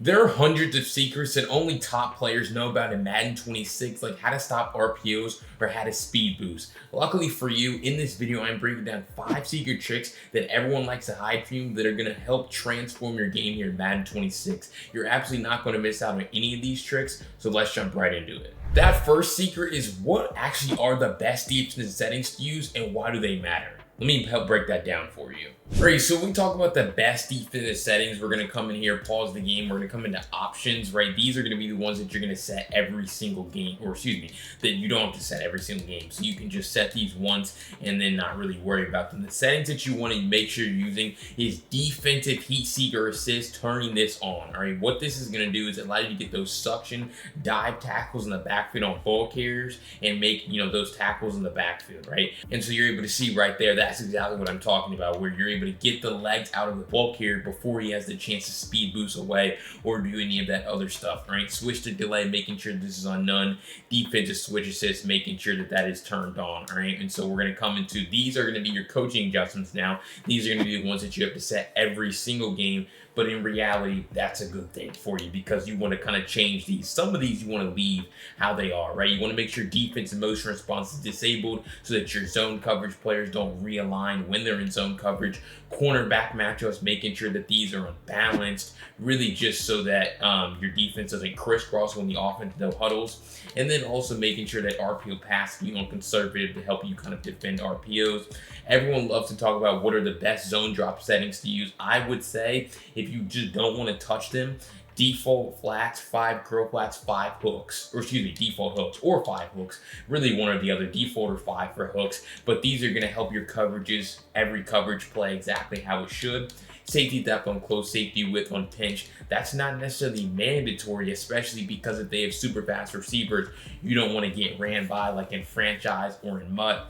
There are hundreds of secrets that only top players know about in Madden 26, like how to stop RPOs or how to speed boost. Luckily for you, in this video, I'm breaking down 5 secret tricks that everyone likes to hide from you that are going to help transform your game here in Madden 26. You're absolutely not going to miss out on any of these tricks, so let's jump right into it. That first secret is what actually are the best defensive settings to use and why do they matter? Let me help break that down for you. Alright, so when we talk about the best defensive settings, we're going to come in here, pause the game, we're going to come into options, right? These are going to be the ones that you're going to set every single game, or excuse me, that you don't have to set every single game. So you can just set these once and then not really worry about them. The settings that you want to make sure you're using is defensive heat seeker assist, turning this on. Alright, what this is going to do is allow you to get those suction dive tackles in the backfield on ball carriers and make, those tackles in the backfield, right? And so you're able to see right there, that's exactly what I'm talking about, where you're able to get the legs out of the ball carrier before he has the chance to speed boost away or do any of that other stuff, right? Switch to delay, making sure this is on none. Defensive switch assist, making sure that that is turned on, all right? And so we're going to come into, these are going to be your coaching adjustments now. These are going to be the ones that you have to set every single game. But in reality, that's a good thing for you because you want to kind of change these. Some of these you want to leave how they are, right? You want to make sure defense and motion response is disabled so that your zone coverage players don't realign when they're in zone coverage. Cornerback matchups, making sure that these are unbalanced, really just so that your defense doesn't crisscross when the offense no huddles. And then also making sure that RPO pass being on conservative to help you kind of defend RPOs. Everyone loves to talk about what are the best zone drop settings to use. I would say if you just don't want to touch them, default flats, 5 curl flats, 5 hooks, or excuse me, default hooks or 5 hooks, really one or the other, default or 5 for hooks, but these are going to help your coverages, every coverage play exactly how it should. Safety depth on close, safety width on pinch, that's not necessarily mandatory, especially because if they have super fast receivers, you don't want to get ran by like in franchise or in MUT.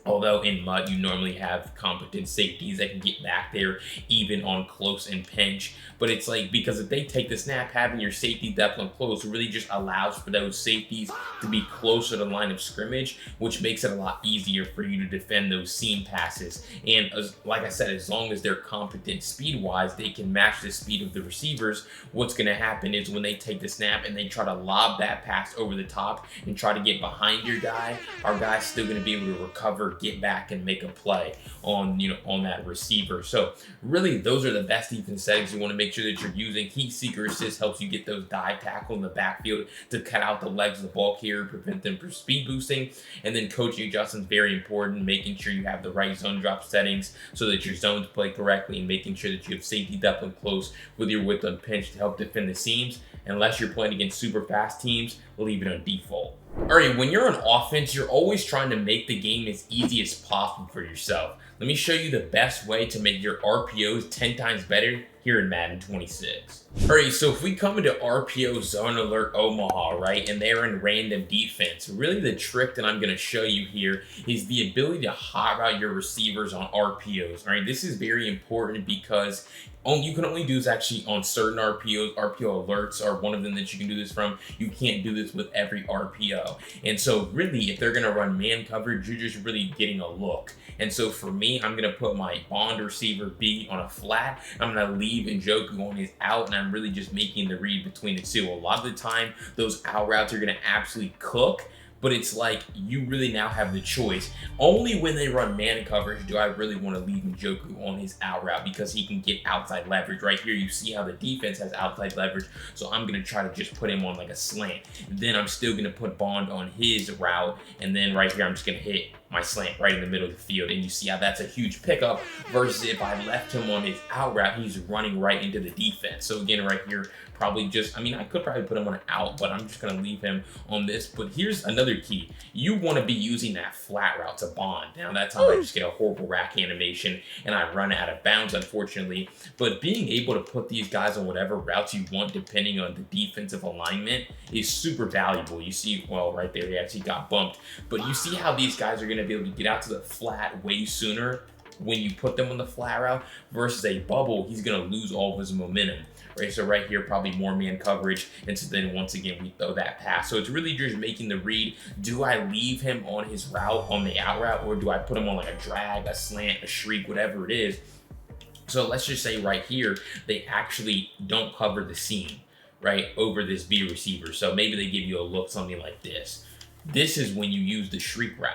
Although in MUT, you normally have competent safeties that can get back there even on close and pinch. But it's like, because if they take the snap, having your safety depth on close really just allows for those safeties to be closer to the line of scrimmage, which makes it a lot easier for you to defend those seam passes. And like I said, as long as they're competent speed-wise, they can match the speed of the receivers. What's going to happen is when they take the snap and they try to lob that pass over the top and try to get behind your guy, our guy's still going to be able to recover, get back and make a play on on that receiver. So really those are the best defense settings. You want to make sure that you're using. Heat seeker assist helps you get those dive tackle in the backfield to cut out the legs of the ball carrier, prevent them from speed boosting. And then coaching adjustments, very important, making sure you have the right zone drop settings so that your zones play correctly and making sure that you have safety depth on close with your width on pinch to help defend the seams. Unless you're playing against super fast teams, leave it on default. Alright, when you're on offense, you're always trying to make the game as easy as possible for yourself. Let me show you the best way to make your RPOs 10 times better here in Madden 26. Alright, so if we come into RPO Zone Alert Omaha, right, and they're in random defense, really the trick that I'm going to show you here is the ability to hot route your receivers on RPOs. Alright, this is very important because you can only do this actually on certain RPOs. RPO alerts are one of them that you can do this from. You can't do this with every RPO. And so really, if they're going to run man coverage, you're just really getting a look. And so for me, I'm going to put my bond receiver B on a flat. I'm going to leave Njoku on his out, and I'm really just making the read between the two. A lot of the time, those out routes are going to absolutely cook. But it's like you really now have the choice. Only when they run man coverage do I really want to leave Njoku on his out route because he can get outside leverage. Right here, you see how the defense has outside leverage. So I'm going to try to just put him on like a slant. Then I'm still going to put Bond on his route. And then right here, I'm just going to hit my slant right in the middle of the field. And you see how that's a huge pickup versus if I left him on his out route, he's running right into the defense. So again, right here, probably just, I could probably put him on an out, but I'm just going to leave him on this. But here's another key. You want to be using that flat route to Bond. Now that's how I just get a horrible rack animation and I run out of bounds, unfortunately. But being able to put these guys on whatever routes you want, depending on the defensive alignment, is super valuable. You see, well, right there, he actually got bumped. But you see how these guys are going to be able to get out to the flat way sooner when you put them on the flat route versus a bubble. He's going to lose all of his momentum. Right, so right here, probably more man coverage, and so then once again, we throw that pass. So it's really just making the read. Do I leave him on his route, on the out route, or do I put him on like a drag, a slant, a shriek, whatever it is, So let's just say right here, they actually don't cover the seam, right, over this B receiver. So maybe they give you a look something like this. This is when you use the shriek route.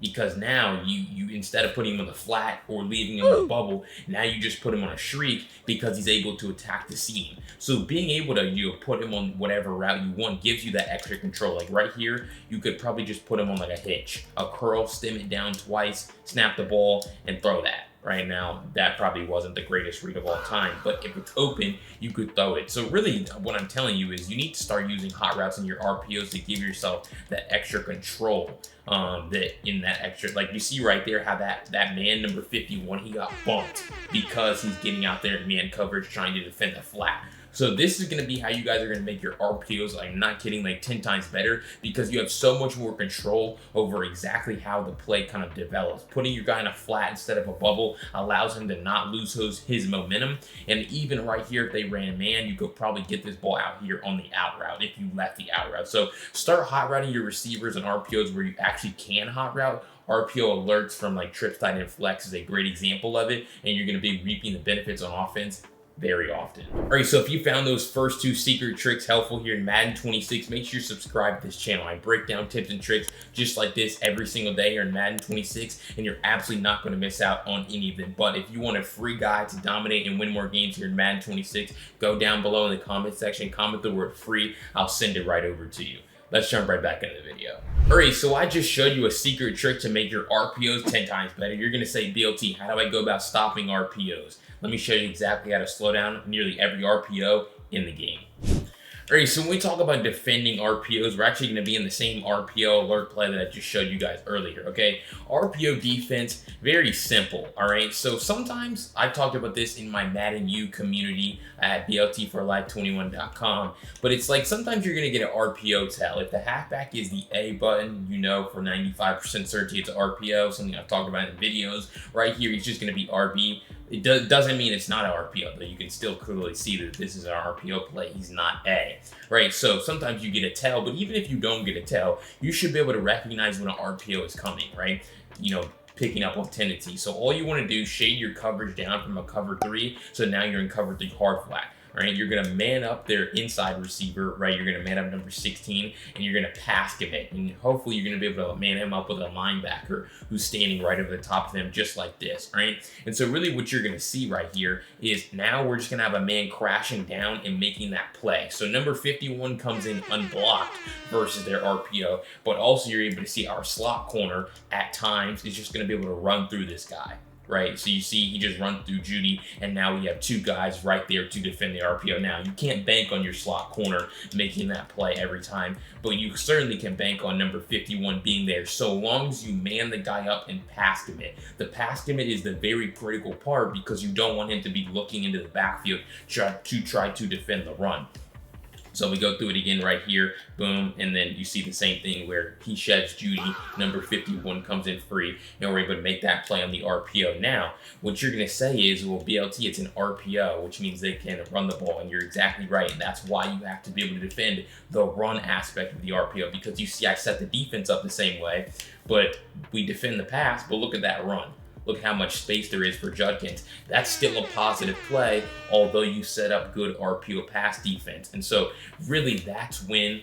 Because now you instead of putting him on the flat or leaving him in the bubble, now you just put him on a shriek because he's able to attack the seam. So being able to put him on whatever route you want gives you that extra control. Like right here, you could probably just put him on like a hitch, a curl, stem it down twice, snap the ball, and throw that. Right now, that probably wasn't the greatest read of all time, but if it's open, you could throw it. So really, what I'm telling you is you need to start using hot routes in your RPOs to give yourself that extra control. Like you see right there how that man number 51, he got bumped because he's getting out there in man coverage trying to defend the flat. So this is going to be how you guys are going to make your RPOs, like not kidding, like 10 times better, because you have so much more control over exactly how the play kind of develops. Putting your guy in a flat instead of a bubble allows him to not lose his momentum. And even right here, if they ran man, you could probably get this ball out here on the out route if you left the out route. So start hot routing your receivers and RPOs where you actually can hot route. RPO alerts from like trips, tight end, flex is a great example of it, and you're going to be reaping the benefits on offense very often. All right, so if you found those first two secret tricks helpful here in Madden 26, make sure you subscribe to this channel. I break down tips and tricks just like this every single day here in Madden 26, and you're absolutely not going to miss out on any of them. But if you want a free guide to dominate and win more games here in Madden 26, go down below in the comment section, comment the word free. I'll send it right over to you. Let's jump right back into the video. All right, so I just showed you a secret trick to make your RPOs 10 times better. You're gonna say, BLT, how do I go about stopping RPOs? Let me show you exactly how to slow down nearly every RPO in the game. All right, so when we talk about defending RPOs, we're actually going to be in the same RPO alert play that I just showed you guys earlier, okay? RPO defense, very simple, all right? So sometimes, I've talked about this in my Madden U community at bltforlife21.com, but it's like sometimes you're going to get an RPO tell. If the halfback is the A button, you know for 95% certainty it's an RPO, something I've talked about in videos. Right here, he's just going to be RB. It doesn't mean it's not an RPO, though. You can still clearly see that this is an RPO play. He's not A, right? So sometimes you get a tell, but even if you don't get a tell, you should be able to recognize when an RPO is coming, right? You know, picking up on tendency. So all you want to do is shade your coverage down from a cover 3. So now you're in cover 3 hard flat. Right, you're gonna man up their inside receiver, right? You're gonna man up number 16, and you're gonna pass commit, and hopefully you're gonna be able to man him up with a linebacker who's standing right over the top of him, just like this, right? And so really what you're gonna see right here is now we're just gonna have a man crashing down and making that play. So number 51 comes in unblocked versus their RPO, but also you're able to see our slot corner at times is just gonna be able to run through this guy. Right, so you see he just runs through Judy, and now we have two guys right there to defend the RPO. Now, you can't bank on your slot corner making that play every time, but you certainly can bank on number 51 being there, so long as you man the guy up and pass commit. The pass commit is the very critical part because you don't want him to be looking into the backfield to try to defend the run. So we go through it again right here, boom, and then you see the same thing where he sheds Judy, number 51 comes in free, and we're able to make that play on the RPO. Now, what you're going to say is, well, BLT, it's an RPO, which means they can run the ball, and you're exactly right, and that's why you have to be able to defend the run aspect of the RPO, because you see I set the defense up the same way, but we defend the pass, but look at that run. Look how much space there is for Judkins. That's still a positive play, although you set up good RPO pass defense. And so really that's when,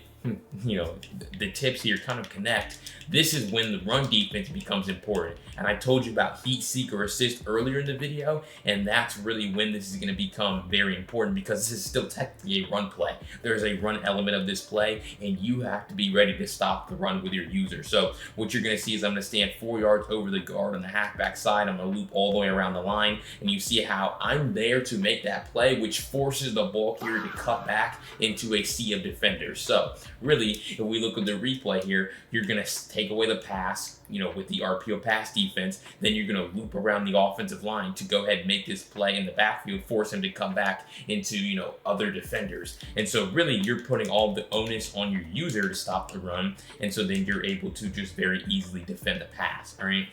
you know, the tips here kind of connect. This is when the run defense becomes important. And I told you about heat, seek, or assist earlier in the video, and that's really when this is going to become very important because this is still technically a run play. There's a run element of this play, and you have to be ready to stop the run with your user. So what you're going to see is I'm going to stand 4 yards over the guard on the halfback side. I'm going to loop all the way around the line, and you see how I'm there to make that play, which forces the ball carrier to cut back into a sea of defenders. So really, if we look at the replay here, you're going to take away the pass, you know, with the RPO pass defense, then you're going to loop around the offensive line to go ahead and make this play in the backfield, force him to come back into, you know, other defenders. And so really you're putting all the onus on your user to stop the run, and so then you're able to just very easily defend the pass, all right?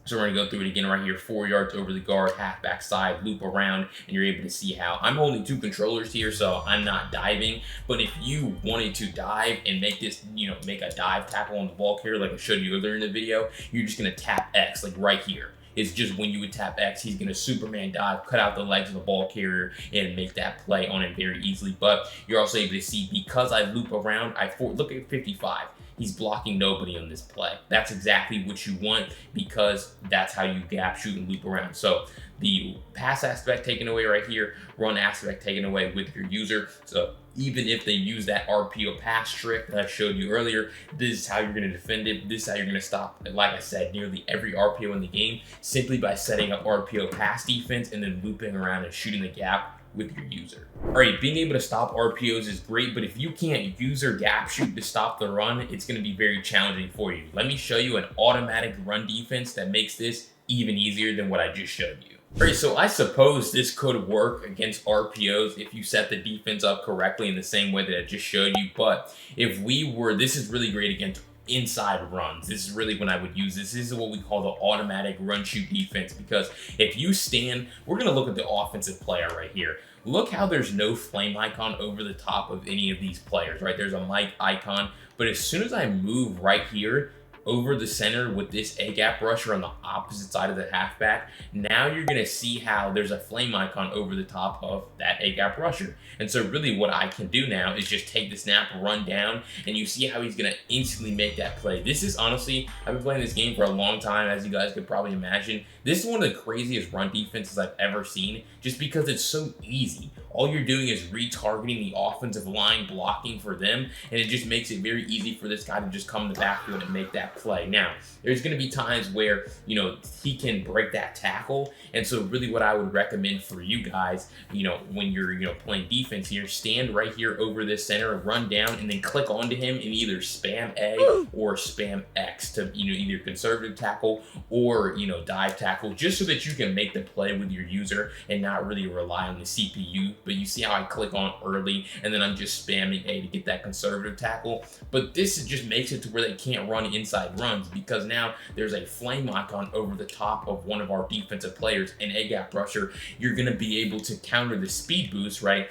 So we're gonna go through it again right here, 4 yards over the guard, halfback side, loop around, and you're able to see how I'm holding 2 controllers here, so I'm not diving. But if you wanted to dive and make this, you know, make a dive tackle on the ball carrier like I showed you earlier in the video, you're just gonna tap X, like right here. is just when you would tap X, he's going to Superman dive, cut out the legs of the ball carrier, and make that play on it very easily. But you're also able to see, because I loop around, look at 55. He's blocking nobody on this play. That's exactly what you want, because that's how you gap shoot and loop around. So the pass aspect taken away right here, run aspect taken away with your user. So even if they use that RPO pass trick that I showed you earlier, this is how you're going to defend it. This is how you're going to stop, like I said, nearly every RPO in the game, simply by setting up RPO pass defense and then looping around and shooting the gap with your user. All right, being able to stop RPOs is great, but if you can't user gap shoot to stop the run, it's going to be very challenging for you. Let me show you an automatic run defense that makes this even easier than what I just showed you. All right, so I suppose this could work against RPOs if you set the defense up correctly in the same way that I just showed you, but if we were, this is really great against inside runs. This is really when I would use this. This is what we call the automatic run shoot defense, because if you stand, we're going to look at the offensive player right here. Look how there's no flame icon over the top of any of these players, right? There's a mic icon, but as soon as I move right here over the center with this A-gap rusher on the opposite side of the halfback, now you're going to see how there's a flame icon over the top of that A-gap rusher. And so really what I can do now is just take the snap, run down, and you see how he's going to instantly make that play. This is honestly, I've been playing this game for a long time, as you guys could probably imagine. This is one of the craziest run defenses I've ever seen, just because it's so easy. All you're doing is retargeting the offensive line, blocking for them, and it just makes it very easy for this guy to just come in the backfield and make that play. Now, there's going to be times where, you know, he can break that tackle, and so really what I would recommend for you guys, you know, when you're, you know, playing defense here, stand right here over this center, run down, and then click onto him and either spam A or spam X to, you know, either conservative tackle or, you know, dive tackle, just so that you can make the play with your user and not really rely on the CPU. But you see how I click on early and then I'm just spamming A to get that conservative tackle. But this just makes it to where they can't run inside runs, because now there's a flame icon over the top of one of our defensive players, an A-gap rusher. You're going to be able to counter the speed boost, right?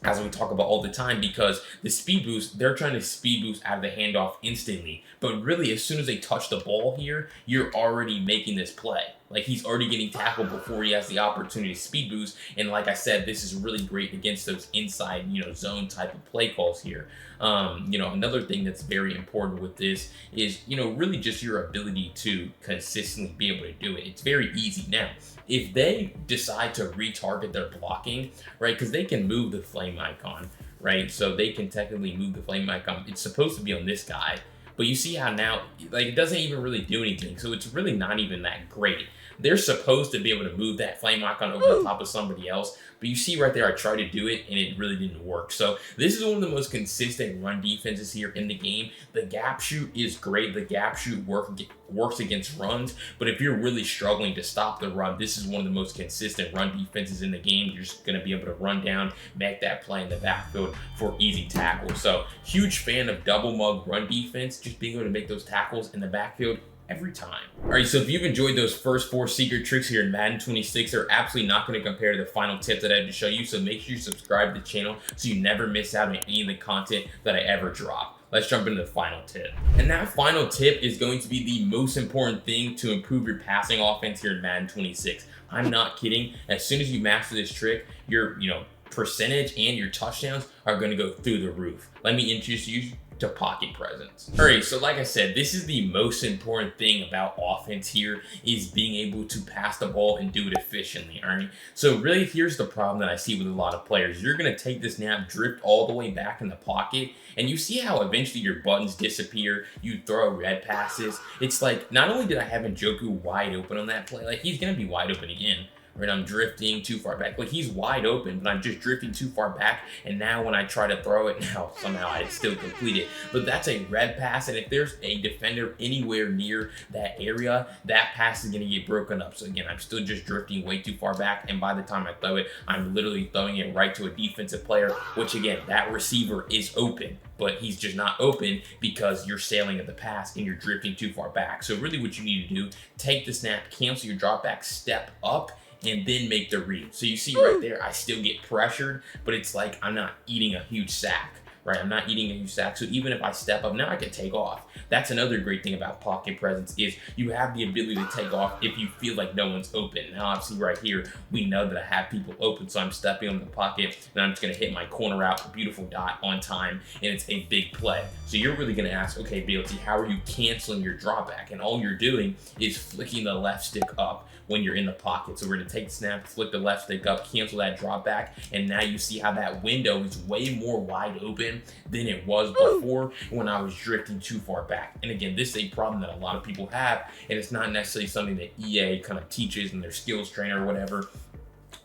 As we talk about all the time, because the speed boost, they're trying to speed boost out of the handoff instantly. But really, as soon as they touch the ball here, you're already making this play. Like, he's already getting tackled before he has the opportunity to speed boost. And like I said, this is really great against those inside, you know, zone type of play calls here. You know, another thing that's very important with this is, you know, really just your ability to consistently be able to do it. It's very easy. Now, if they decide to retarget their blocking, right, because they can move the flame icon, right? So they can technically move the flame icon. It's supposed to be on this guy, but you see how now, like, it doesn't even really do anything. So it's really not even that great. They're supposed to be able to move that flame icon over the top of somebody else, but you see right there, I tried to do it and it really didn't work. So this is one of the most consistent run defenses here in the game. The gap shoot is great. The gap shoot works against runs, but if you're really struggling to stop the run, this is one of the most consistent run defenses in the game. You're just going to be able to run down, make that play in the backfield for easy tackles. So huge fan of double mug run defense, just being able to make those tackles in the backfield every time. All right, so if you've enjoyed those first 4 secret tricks here in Madden 26, they're absolutely not going to compare to the final tip that I had to show you. So make sure you subscribe to the channel so you never miss out on any of the content that I ever drop. Let's jump into the final tip. And that final tip is going to be the most important thing to improve your passing offense here in Madden 26. I'm not kidding. As soon as you master this trick, your, you know, percentage and your touchdowns are going to go through the roof. Let me introduce you to pocket presence. All right, so like I said, this is the most important thing about offense here, is being able to pass the ball and do it efficiently. All right, so really here's the problem that I see with a lot of players. You're going to take this snap, drift all the way back in the pocket, and you see how eventually your buttons disappear. You throw red passes. It's like, not only did I have Njoku wide open on that play, like, he's going to be wide open again. Right, I'm drifting too far back. Like, he's wide open, but I'm just drifting too far back. And now when I try to throw it, now somehow I still complete it. But that's a red pass, and if there's a defender anywhere near that area, that pass is going to get broken up. So again, I'm still just drifting way too far back, and by the time I throw it, I'm literally throwing it right to a defensive player, which again, that receiver is open, but he's just not open because you're sailing at the pass and you're drifting too far back. So really what you need to do, take the snap, cancel your drop back, step up, and then make the read. So you see right there, I still get pressured, but it's like I'm not eating a huge sack, right? I'm not eating a huge sack. So even if I step up, now I can take off. That's another great thing about pocket presence is you have the ability to take off if you feel like no one's open. Now, obviously right here, we know that I have people open, so I'm stepping on the pocket and I'm just gonna hit my corner out, beautiful dot on time, and it's a big play. So you're really gonna ask, okay, BLT, how are you canceling your drawback? And all you're doing is flicking the left stick up when you're in the pocket. So we're gonna take the snap, flick the left stick up, cancel that drop back, and now you see how that window is way more wide open than it was before when I was drifting too far back. And again, this is a problem that a lot of people have, and it's not necessarily something that EA kind of teaches in their skills trainer or whatever.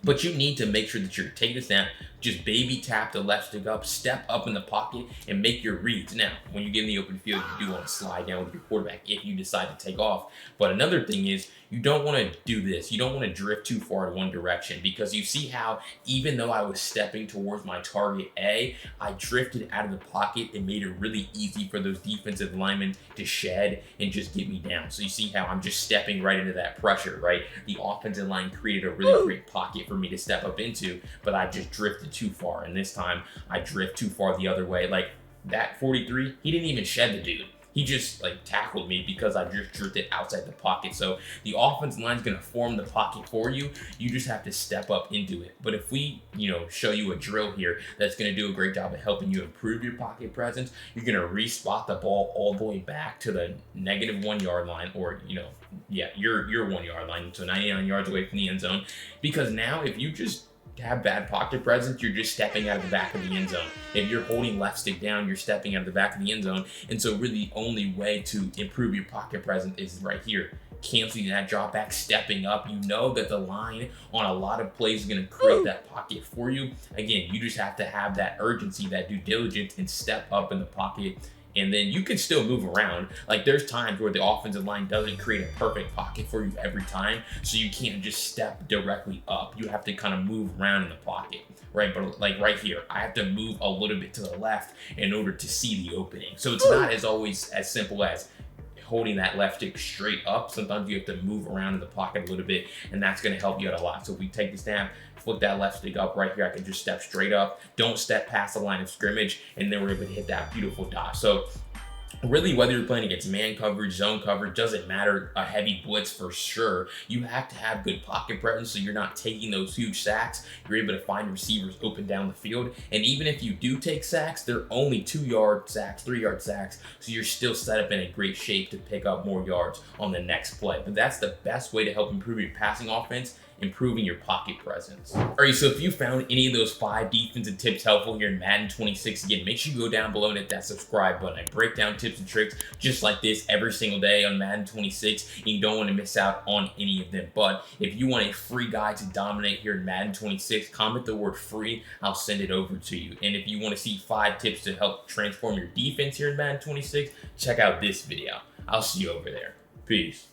But you need to make sure that you're taking the snap, just baby tap the left stick up, step up in the pocket, and make your reads. Now, when you get in the open field, you do want to slide down with your quarterback if you decide to take off. But another thing is, you don't want to do this. You don't want to drift too far in one direction, because you see how even though I was stepping towards my target A, I drifted out of the pocket and made it really easy for those defensive linemen to shed and just get me down. So you see how I'm just stepping right into that pressure, right? The offensive line created a really great pocket for me to step up into, but I just drifted too far. And this time I drift too far the other way. Like that 43, he didn't even shed the dude. He just like tackled me because I just drifted outside the pocket. So the offensive line is going to form the pocket for you. You just have to step up into it. But if we, show you a drill here that's going to do a great job of helping you improve your pocket presence, you're going to respot the ball all the way back to the -1 yard line, or your 1 yard line, so 99 yards away from the end zone. Because now if you just have bad pocket presence, you're just stepping out of the back of the end zone. If you're holding left stick down, you're stepping out of the back of the end zone. And so really the only way to improve your pocket presence is right here. Canceling that drop back, stepping up. You know that the line on a lot of plays is going to create that pocket for you. Again, you just have to have that urgency, that due diligence, and step up in the pocket. And then you can still move around. Like there's times where the offensive line doesn't create a perfect pocket for you every time. So you can't just step directly up. You have to kind of move around in the pocket, right? But like right here, I have to move a little bit to the left in order to see the opening. So it's not as always as simple as holding that left stick straight up. Sometimes you have to move around in the pocket a little bit, and that's going to help you out a lot. So if we take the snap, flip that left stick up right here, I can just step straight up, don't step past the line of scrimmage, and then we're able to hit that beautiful dot. So really, whether you're playing against man coverage, zone coverage, doesn't matter, a heavy blitz for sure, you have to have good pocket presence so you're not taking those huge sacks. You're able to find receivers open down the field. And even if you do take sacks, they're only 2-yard sacks, 3-yard sacks, so you're still set up in a great shape to pick up more yards on the next play. But that's the best way to help improve your passing offense, improving your pocket presence. All right, so if you found any of those 5 defensive tips helpful here in Madden 26, again, make sure you go down below and hit that subscribe button. I break down tips and tricks just like this every single day on Madden 26, and you don't want to miss out on any of them. But if you want a free guide to dominate here in Madden 26, comment the word free, I'll send it over to you. And if you want to see 5 tips to help transform your defense here in Madden 26, check out this video. I'll see you over there. Peace.